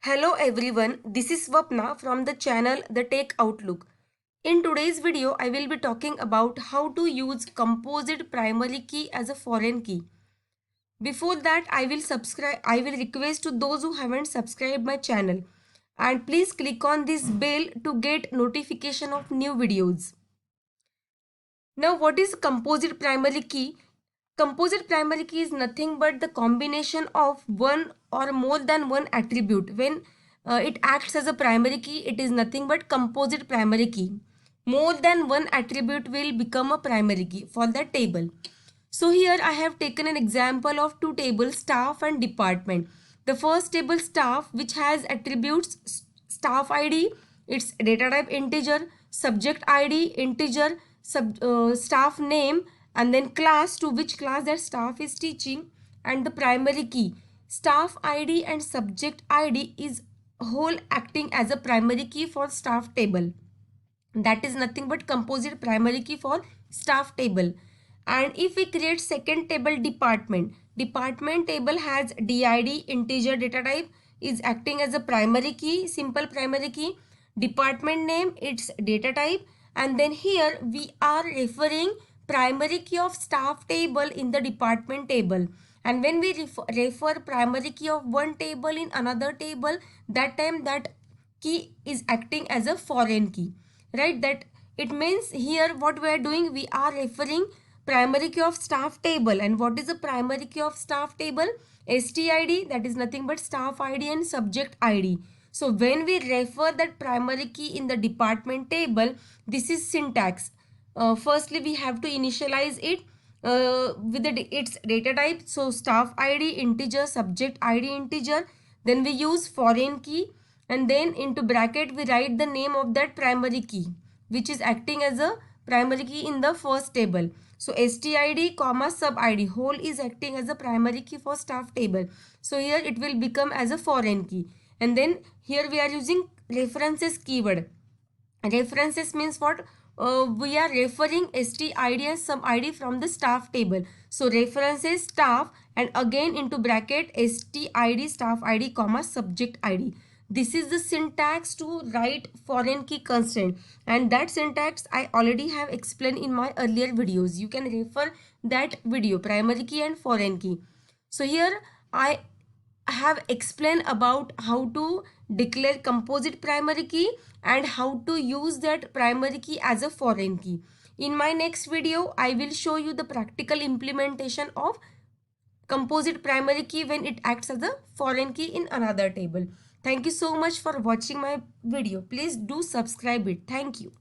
Hello everyone, this is Swapna from the channel The Tech Outlook. In today's video, I will be talking about how to use composite primary key as a foreign key. Before that, I will request to those who haven't subscribed my channel and please click on this bell to get notification of new videos. Now, what is composite primary key? Composite primary key is nothing but the combination of one or more than one attribute. When it acts as a primary key, it is nothing but composite primary key. More than one attribute will become a primary key for that table. So here I have taken an example of two tables, staff and department. The first table, staff, which has attributes staff ID, its data type integer, subject ID integer, staff name, and then class, to which class that staff is teaching, and the primary key. Staff ID and subject ID is whole acting as a primary key for staff table. That is nothing but composite primary key for staff table. And if we create second table, department table has did integer data type, is acting as a primary key, simple primary key. Department name, its data type, and then here we are referring primary key of staff table in the department table. And when we refer primary key of one table in another table, that time that key is acting as a foreign key, right? That it means here what we are doing, we are referring primary key of staff table. And what is the primary key of staff table? STID, that is nothing but staff ID and subject ID. So when we refer that primary key in the department table, this is syntax. Firstly, we have to initialize it with its data type. So staff ID integer, subject ID integer. Then we use foreign key, and then into bracket we write the name of that primary key which is acting as a primary key in the first table. So stid comma sub id whole is acting as a primary key for staff table. So here it will become as a foreign key. And then here we are using references keyword. References means what? We are referring stid and sub id from the staff table. So references staff, and again into bracket stid staff id comma subject id. This is the syntax to write foreign key constraint, and that syntax I already have explained in my earlier videos. You can refer that video, primary key and foreign key. So here I have explained about how to declare composite primary key and how to use that primary key as a foreign key. In my next video, I will show you the practical implementation of composite primary key when it acts as a foreign key in another table. Thank you so much for watching my video. Please do subscribe it. Thank you.